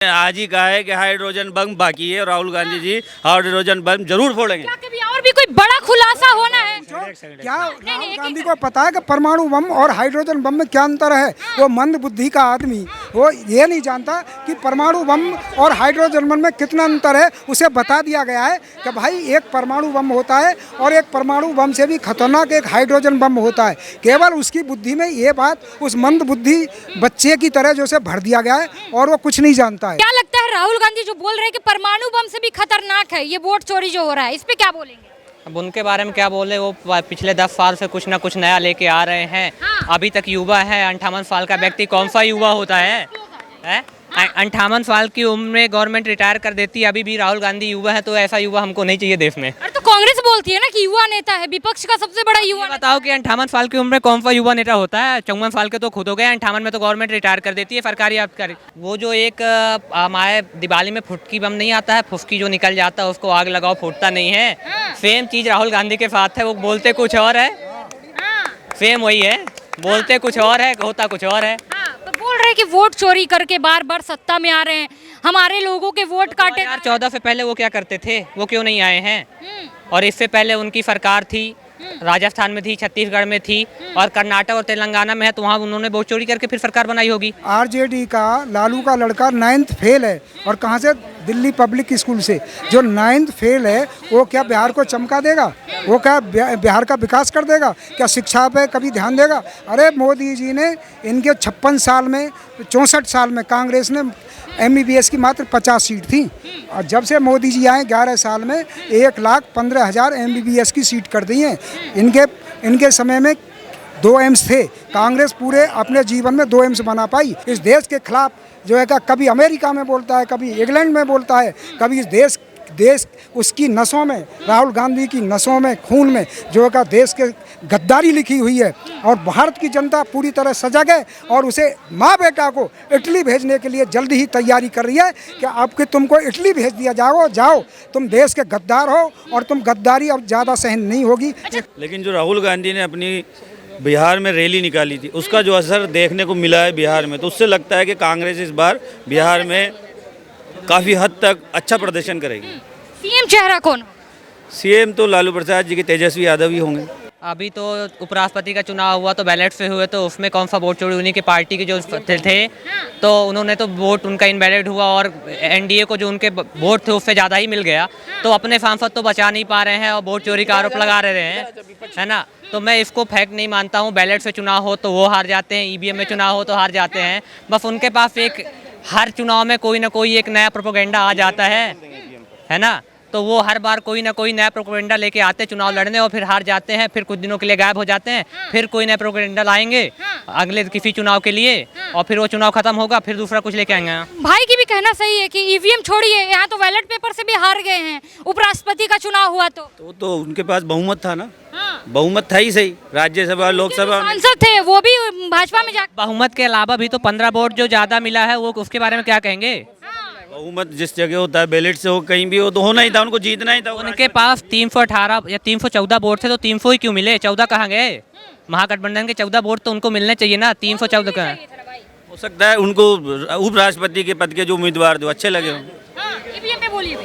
आज ही कहा है कि हाइड्रोजन बम बाकी है और राहुल गांधी जी हाइड्रोजन बम जरूर फोड़ेंगे। क्या कभी और भी कोई बड़ा खुलासा होना है? क्या राहुल गांधी को पता है कि परमाणु बम और हाइड्रोजन बम में क्या अंतर है? वो मंद बुद्धि का आदमी वो ये नहीं जानता कि परमाणु बम और हाइड्रोजन बम में कितना अंतर है। उसे बता दिया गया है कि भाई एक परमाणु बम होता है और एक परमाणु बम से भी खतरनाक एक हाइड्रोजन बम होता है। केवल उसकी बुद्धि में ये बात उस मंद बुद्धि बच्चे की तरह जो से भर दिया गया है और वो कुछ नहीं जानता है। क्या लगता है राहुल गांधी जो बोल रहे हैं कि परमाणु बम से भी खतरनाक है ये वोट चोरी जो हो रहा है, इस पे क्या बोलेंगे? अब उनके बारे में क्या बोले, वो पिछले 10 साल से कुछ ना कुछ नया लेके आ रहे हैं। अभी तक युवा है, 58 साल का व्यक्ति कौन सा युवा होता है? 58 साल की उम्र में गवर्नमेंट रिटायर कर देती है, अभी भी राहुल गांधी युवा है, तो ऐसा युवा हमको नहीं चाहिए देश में। अरे तो कांग्रेस बोलती है ना कि युवा नेता है, विपक्ष का सबसे बड़ा युवा नेता। बताओ कि 58 साल की उम्र में कौन सा युवा नेता होता है? 54 साल के तो खुद हो गए, 58 में तो गवर्नमेंट रिटायर कर देती है सरकारी अधिकारी। वो जो एक हमारे दिवाली में फुटकी बम नहीं आता है, फुसकी जो निकल जाता है उसको आग लगाओ फूटता नहीं है, सेम चीज राहुल गांधी के साथ है। वो बोलते कुछ और है, सेम वही है, बोलते कुछ और है, होता कुछ और है। तो बोल रहे हैं कि वोट चोरी करके बार बार सत्ता में आ रहे हैं, हमारे लोगों के वोट काटे। 2014 से पहले वो क्या करते थे? वो क्यों नहीं आए हैं? और इससे पहले उनकी सरकार थी, राजस्थान में थी, छत्तीसगढ़ में थी और कर्नाटक और तेलंगाना में है, तो वहाँ उन्होंने वोट चोरी करके फिर सरकार बनाई होगी। आरजेडी का लालू का लड़का 9th फेल है और कहाँ से? दिल्ली पब्लिक स्कूल से। जो 9th फेल है वो क्या बिहार को चमका देगा? वो क्या बिहार का विकास कर देगा? क्या शिक्षा पे कभी ध्यान देगा? अरे मोदी जी ने इनके 56 साल में 64 साल में कांग्रेस ने MBBS की मात्र 50 सीट थी और जब से मोदी जी आए 11 साल में 1,15,000 MBBS की सीट कर दी हैं। इनके समय में 2 एम्स थे, कांग्रेस पूरे अपने जीवन में 2 एम्स बना पाई। इस देश के खिलाफ जो है कभी अमेरिका में बोलता है, कभी इंग्लैंड में बोलता है, कभी इस देश उसकी नसों में, राहुल गांधी की नसों में, खून में जो है देश के गद्दारी लिखी हुई है। और भारत की जनता पूरी तरह सजग है और उसे माँ बेटा को इटली भेजने के लिए जल्दी ही तैयारी कर रही है कि आपके तुमको इटली भेज दिया जाओ, तुम देश के गद्दार हो और तुम गद्दारी अब ज़्यादा सहन नहीं होगी। लेकिन जो राहुल गांधी ने अपनी बिहार में रैली निकाली थी उसका जो असर देखने को मिला है बिहार में, तो उससे लगता है कि कांग्रेस इस बार बिहार में काफ़ी हद तक अच्छा प्रदर्शन करेगी। सीएम चेहरा कौन? सीएम तो लालू प्रसाद जी के तेजस्वी यादव ही होंगे। अभी तो उपराष्ट्रपति का चुनाव हुआ तो बैलेट से हुए, तो उसमें कौन सा वोट चोरी? उन्हीं की पार्टी के जो थे तो उन्होंने तो वोट उनका इनवैलिड हुआ और एनडीए को जो उनके वोट थे उससे ज़्यादा ही मिल गया, तो अपने सांसद तो बचा नहीं पा रहे हैं और वोट चोरी का आरोप लगा रहे हैं, है ना। तो मैं इसको फैक्ट नहीं मानता हूँ। बैलेट से चुनाव हो तो वो हार जाते हैं, ईवीएम में चुनाव हो तो हार जाते हैं। बस उनके पास एक हर चुनाव में कोई ना कोई एक नया प्रोपेगेंडा आ जाता है ना। तो वो हर बार कोई ना कोई नया प्रोपेगेंडा लेके आते हैं चुनाव लड़ने और फिर हार जाते हैं, फिर कुछ दिनों के लिए गायब हो जाते हैं, फिर कोई नया प्रोपेगेंडा लाएंगे अगले किसी चुनाव के लिए और फिर वो चुनाव खत्म होगा, फिर दूसरा कुछ लेके आएंगे। भाई की भी कहना सही है कि ईवीएम छोड़िए, यहाँ तो बैलेट पेपर से भी हार गए हैं। उपराष्ट्रपति का चुनाव हुआ तो उनके पास बहुमत था ना, बहुमत था ही सही। राज्यसभा लोकसभा सांसद थे वो भी भाजपा में जाकर। बहुमत के अलावा भी तो 15 वोट जो ज्यादा मिला है वो उसके बारे में क्या कहेंगे? बहुमत जिस जगह होता है बैलेट से हो कहीं भी हो तो होना ही था, उनको जीतना ही था। उनके पास 318 या 314 वोट थे तो 300 ही क्यों मिले? 14 कहाँ गए? महागठबंधन के 14 वोट तो उनको मिलने चाहिए ना, 314 का। हो सकता है उनको उपराष्ट्रपति के पद के जो उम्मीदवार थे अच्छे लगे हों। ईवीएम पे बोलिए।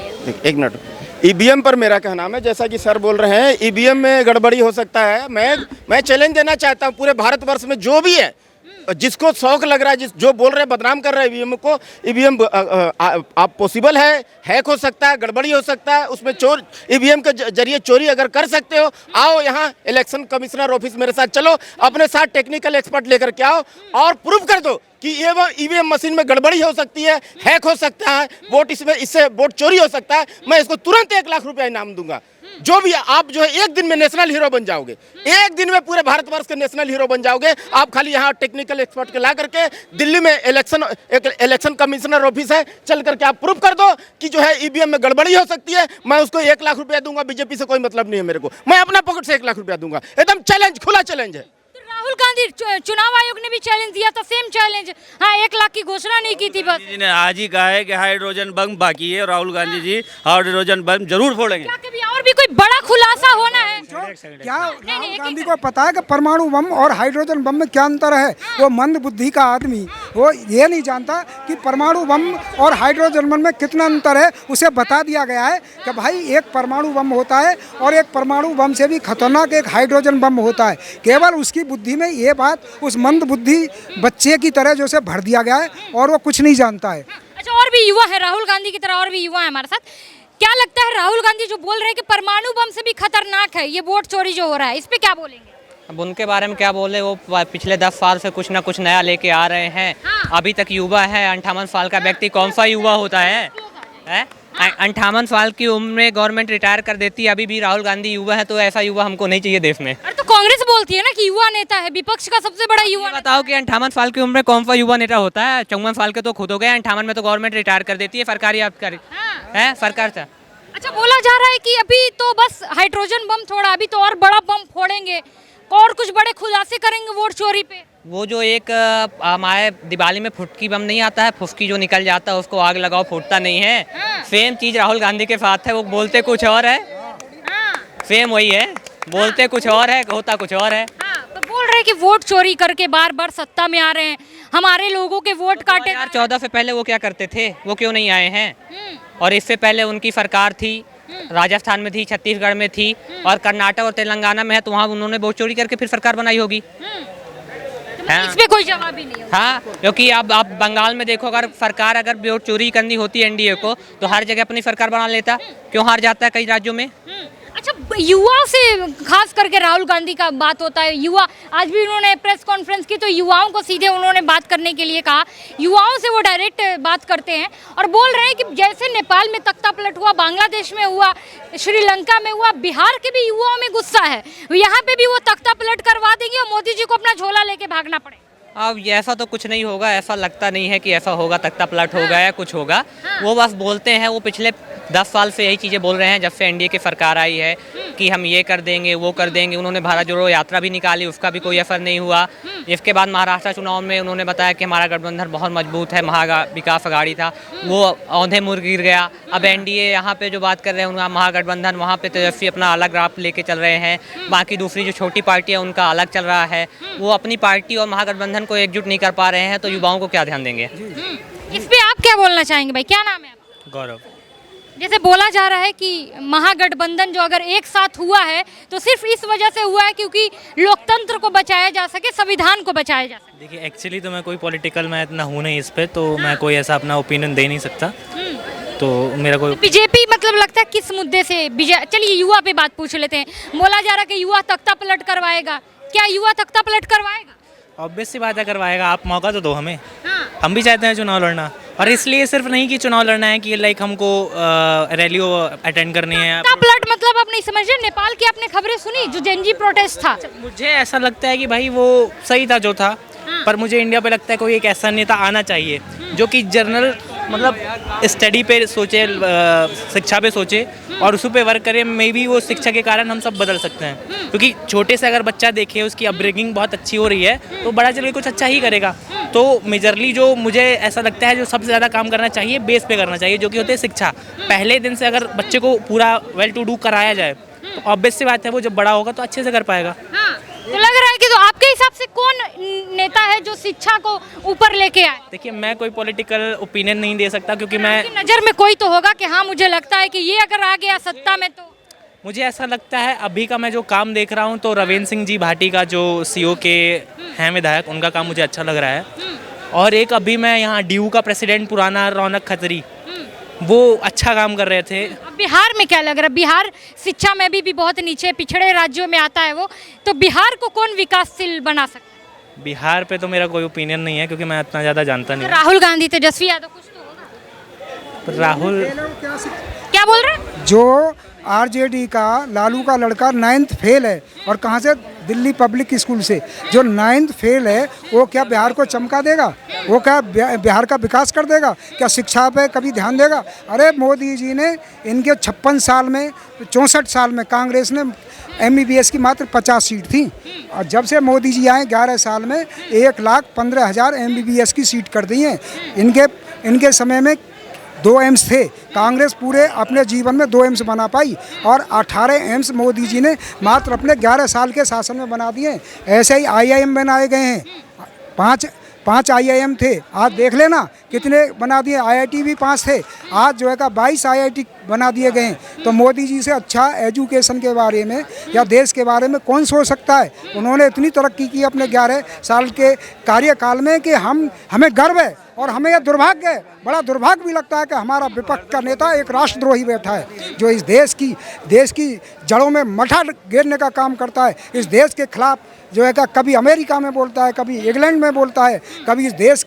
एक मिनट, ईवीएम पर मेरा कहना है, जैसा कि सर बोल रहे हैं ईवीएम में गड़बड़ी हो सकता है। मैं चैलेंज देना चाहता हूं पूरे भारतवर्ष में जो भी है, जिसको शौक लग रहा है, जो बोल रहे हैं बदनाम कर रहे हैं ईवीएम को, ईवीएम आप पॉसिबल है, हैक हो सकता है, गड़बड़ी हो सकता है, उसमें ईवीएम के जरिए चोरी अगर कर सकते हो, आओ यहाँ इलेक्शन कमिश्नर ऑफिस मेरे साथ चलो, अपने साथ टेक्निकल एक्सपर्ट लेकर के आओ और प्रूव कर दो कि ये वो ईवीएम मशीन में गड़बड़ी हो सकती है, हैक हो सकता है, इससे वोट चोरी हो सकता है। मैं इसको तुरंत 1 लाख रुपया इनाम दूंगा। जो भी आप जो है एक दिन में नेशनल हीरो बन जाओगे, एक दिन में पूरे भारतवर्ष के नेशनल हीरो बन जाओगे। आप खाली यहाँ टेक्निकल एक्सपर्ट के ला करके दिल्ली में इलेक्शन कमिश्नर ऑफिस है, चल करके आप प्रूफ कर दो कि जो है ईवीएम में गड़बड़ी हो सकती है। मैं उसको 1 लाख रुपया दूंगा। बीजेपी से कोई मतलब नहीं है मेरे को, मैं अपना पॉकेट से 1 लाख रुपया दूंगा। एकदम चैलेंज, खुला चैलेंज है। राहुल गांधी चुनाव आयोग ने भी चैलेंज दिया था, सेम चैलेंज। हाँ, 1 लाख की घोषणा नहीं की थी बस। जी ने आज ही कहा है कि हाइड्रोजन बम बाकी है और राहुल गांधी जी हाइड्रोजन बम जरूर फोड़ेंगे। क्या कभी और भी कोई बड़ा खुलासा होना है? क्या राहुल गांधी को पता है कि परमाणु बम और हाइड्रोजन बम में क्या अंतर है? वो मंद बुद्धि का आदमी वो ये नहीं जानता कि परमाणु बम और हाइड्रोजन बम में कितना अंतर है। उसे बता दिया गया है कि भाई एक परमाणु बम होता है और एक परमाणु बम से भी खतरनाक एक हाइड्रोजन बम होता है। केवल उसकी बुद्धि में ये बात उस मंद बुद्धि बच्चे की तरह जो से भर दिया गया है और वो कुछ नहीं जानता है। अच्छा, और भी युवा है राहुल गांधी की तरह, और भी युवा है हमारे साथ। क्या लगता है राहुल गांधी जो बोल रहे हैं कि परमाणु बम से भी खतरनाक है ये वोट चोरी जो हो रहा है, इस पे क्या बोलेंगे? अब उनके बारे में क्या बोले, वो पिछले 10 साल से कुछ ना कुछ नया लेके आ रहे हैं। अभी तक युवा है। 58 साल का व्यक्ति कौन सा युवा होता है? 58 साल की उम्र में गवर्नमेंट रिटायर कर देती है। अभी भी राहुल गांधी युवा है, तो ऐसा युवा हमको नहीं चाहिए देश में। अरे तो कांग्रेस बोलती है ना कि युवा नेता है, विपक्ष का सबसे बड़ा युवा नेता। बताओ कि 58 साल की उम्र में कौन सा युवा नेता होता है? 54 साल के तो खुद हो गए, 58 में तो गवर्नमेंट रिटायर कर देती है सरकारी है सरकार से। अच्छा, बोला जा रहा है कि अभी तो बस हाइड्रोजन बम छोड़ा, अभी तो और बड़ा बम फोड़ेंगे और कुछ बड़े खुलासे करेंगे वोट चोरी पे। वो जो एक हमारे दिवाली में फुटकी बम नहीं आता है, फुसकी जो निकल जाता है उसको आग लगाओ फूटता नहीं है। सेम चीज राहुल गांधी के साथ है। वो बोलते कुछ और है, सेम वही है। बोलते कुछ और है, होता कुछ और है। तो बोल रहे हैं कि वोट चोरी करके बार बार सत्ता में आ रहे हैं, हमारे लोगों के वोट काटे। 2014 से पहले वो क्या करते थे? वो क्यों नहीं आए हैं? और इससे पहले उनकी सरकार थी, राजस्थान में थी, छत्तीसगढ़ में थी और कर्नाटक और तेलंगाना में है, तो वहाँ उन्होंने वोट चोरी करके फिर सरकार बनाई होगी। इस पे कोई जवाब ही नहीं है। हाँ, क्योंकि अब आप बंगाल में देखो, अगर सरकार अगर वोट चोरी करनी होती है एनडीए को, तो हर जगह अपनी सरकार बना लेता। क्यों हार जाता है कई राज्यों में? अच्छा, युवा से खास करके राहुल गांधी का बात होता है। युवा, आज भी उन्होंने प्रेस कॉन्फ्रेंस की तो युवाओं को सीधे उन्होंने बात करने के लिए कहा। युवाओं से वो डायरेक्ट बात करते हैं और बोल रहे हैं कि जैसे नेपाल में तख्ता पलट हुआ, बांग्लादेश में हुआ, श्रीलंका में हुआ, बिहार के भी युवाओं में गुस्सा है, यहाँ पे भी वो तख्ता पलट करवा देंगे और मोदी जी को अपना झोला लेके भागना पड़े। अब ऐसा तो कुछ नहीं होगा, ऐसा लगता नहीं है कि ऐसा होगा, तख्ता पलट होगा या कुछ होगा। वो बस बोलते हैं। वो पिछले 10 साल से यही चीज़ें बोल रहे हैं, जब से एनडीए की सरकार आई है कि हम ये कर देंगे, वो कर देंगे। उन्होंने भारत जोड़ो यात्रा भी निकाली, उसका भी कोई असर नहीं हुआ। इसके बाद महाराष्ट्र चुनाव में उन्होंने बताया कि हमारा गठबंधन बहुत मजबूत है, विकास अघाड़ी था, वो औंधे मुड़ गिर गया। अब एनडीए यहाँ पे जो बात कर रहे हैं उनका महागठबंधन, वहाँ पे तेजस्वी अपना अलग राह लेके चल रहे हैं, बाकी दूसरी जो छोटी पार्टी है उनका अलग चल रहा है। वो अपनी पार्टी और महागठबंधन को एकजुट नहीं कर पा रहे हैं, तो युवाओं को क्या ध्यान देंगे? इस पे आप क्या बोलना चाहेंगे भाई? क्या नाम है आपका? गौरव। जैसे बोला जा रहा है कि महागठबंधन जो अगर एक साथ हुआ है तो सिर्फ इस वजह से हुआ है क्योंकि लोकतंत्र को बचाया जा सके, संविधान को बचाया जा सके। देखिए, एक्चुअली तो मैं कोई पॉलिटिकल मैं इतना हूँ नहीं इस पे, तो मैं कोई ऐसा अपना ओपिनियन दे नहीं सकता। तो मेरा कोई बीजेपी मतलब लगता है किस मुद्दे से? चलिए युवा पे बात पूछ लेते हैं। बोला जा रहा है कि युवा तख्ता पलट करवाएगा। क्या युवा तख्ता पलट करवाएगा? ऑब्वियस सी बात है, करवाएगा। आप मौका तो दो हमें। हम भी चाहते हैं चुनाव लड़ना, और इसलिए सिर्फ नहीं कि चुनाव लड़ना है कि लाइक हमको रैलियों अटेंड करनी है। तख्ता पलट मतलब आप नहीं समझ रहे? नेपाल की आपने खबरें सुनी जो जेनजी प्रोटेस्ट था? मुझे ऐसा लगता है कि भाई वो सही था जो था, पर मुझे इंडिया पे लगता है कोई एक ऐसा नेता आना चाहिए जो कि जनरल मतलब स्टडी पे सोचे, शिक्षा पे सोचे और उस पे वर्क करे। मे बी वो शिक्षा के कारण हम सब बदल सकते हैं, क्योंकि छोटे से अगर बच्चा देखे उसकी अपब्रिंगिंग बहुत अच्छी हो रही है तो बड़ा चल के कुछ अच्छा ही करेगा। तो मेजरली जो मुझे ऐसा लगता है जो सबसे ज़्यादा काम करना चाहिए बेस पे करना चाहिए, जो कि होते हैं शिक्षा। पहले दिन से अगर बच्चे को पूरा वेल टू डू कराया जाए तो ऑब्वियस सी बात है वो जब बड़ा होगा तो अच्छे से कर पाएगा। तो लग रहा है कि तो आपके हिसाब से कौन नेता है जो शिक्षा को ऊपर लेके आए? देखिए, मैं कोई पॉलिटिकल ओपिनियन नहीं दे सकता, क्योंकि मैं नज़र में कोई तो होगा कि हाँ मुझे लगता है कि ये अगर आ गया सत्ता में तो। मुझे ऐसा लगता है अभी का मैं जो काम देख रहा हूँ तो रविंद्र सिंह जी भाटी का जो सीओ के हैं विधायक, उनका काम मुझे अच्छा लग रहा है। और एक अभी मैं यहाँ डीयू का प्रेसिडेंट पुराना रौनक खत्री, वो अच्छा काम कर रहे थे। अब बिहार में क्या लग रहा है? बिहार शिक्षा में भी बहुत नीचे पिछड़े राज्यों में आता है वो, तो बिहार को कौन विकासशील बना सकता है? बिहार पे तो मेरा कोई ओपिनियन नहीं है, क्योंकि मैं इतना ज़्यादा जानता नहीं। राहुल गांधी, तेजस्वी यादव, कुछ तो होगा। राहुल क्या बोल रहे हैं? जो आरजेडी का लालू का लड़का 9th फेल है, और कहाँ से? दिल्ली पब्लिक स्कूल से। जो 9th फेल है वो क्या बिहार को चमका देगा? वो क्या बिहार का विकास कर देगा? क्या शिक्षा पे कभी ध्यान देगा? अरे मोदी जी ने इनके 56 साल में, 64 साल में कांग्रेस ने MBBS की मात्र 50 सीट थी, और जब से मोदी जी आए 11 साल में 1,15,000 MBBS की सीट कर दी हैं। इनके समय में 2 एम्स थे, कांग्रेस पूरे अपने जीवन में 2 एम्स बना पाई और 18 एम्स मोदी जी ने मात्र अपने 11 साल के शासन में बना दिए। ऐसे ही IIM बनाए गए हैं, 5 IIM थे, आज देख लेना कितने बना दिए। IIT भी 5 थे, आज जो है का 22 IIT बना दिए गए हैं। तो मोदी जी से अच्छा एजुकेशन के बारे में या देश के बारे में कौन सोच सकता है। उन्होंने इतनी तरक्की की अपने 11 साल के कार्यकाल में कि हमें गर्व है और हमें यह दुर्भाग्य है, बड़ा दुर्भाग्य भी लगता है कि हमारा विपक्ष का नेता एक राष्ट्रद्रोही बैठा है जो इस देश की जड़ों में मठा गिरने का काम करता है। इस देश के खिलाफ जो है का कभी अमेरिका में बोलता है, कभी इंग्लैंड में बोलता है, कभी इस देश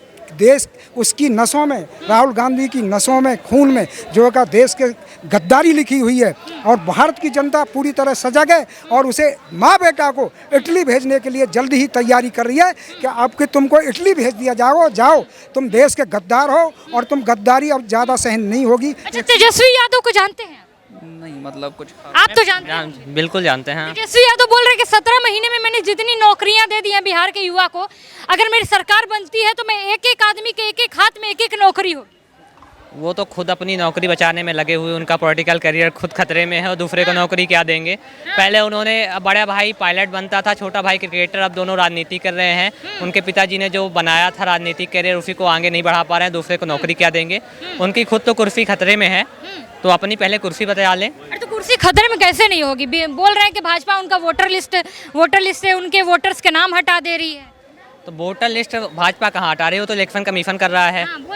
उसकी नसों में, राहुल गांधी की नसों में, खून में जो है का देश के गद्दारी लिखी हुई है। और भारत की जनता पूरी तरह सजग है और उसे माँ बेटा को इटली भेजने के लिए जल्दी ही तैयारी कर रही है कि अब कि तुमको इटली भेज दिया जाओ, तुम देश के गद्दार हो और तुम गद्दारी अब ज़्यादा सहन नहीं होगी। अच्छा, तेजस्वी यादव को जानते हैं? नहीं, मतलब कुछ आप तो जानते हैं? बिल्कुल जानते हैं। तेजस्वी यादव बोल रहे हैं कि 17 महीने में मैंने जितनी नौकरियां दे दी हैं बिहार के युवा को, अगर मेरी सरकार बनती है तो मैं एक आदमी के एक हाथ में एक नौकरी हो। वो तो खुद अपनी नौकरी बचाने में लगे हुए, उनका पॉलिटिकल करियर खुद खतरे में है और दूसरे को नौकरी क्या देंगे। पहले उन्होंने, बड़ा भाई पायलट बनता था, छोटा भाई क्रिकेटर, अब दोनों राजनीति कर रहे हैं। उनके पिताजी ने जो बनाया था राजनीतिक करियर उसी को आगे नहीं बढ़ा पा रहे हैं, दूसरे को नौकरी क्या देंगे। उनकी खुद तो कुर्सी खतरे में है, तो अपनी पहले कुर्सी बचा लें। अरे तो कुर्सी खतरे में कैसे नहीं होगी? बोल रहे हैं कि भाजपा उनका वोटर लिस्ट से उनके वोटर्स के नाम हटा दे रही है। तो वोटर लिस्ट भाजपा कहाँ हटा रही हो, तो इलेक्शन कमीशन कर रहा है।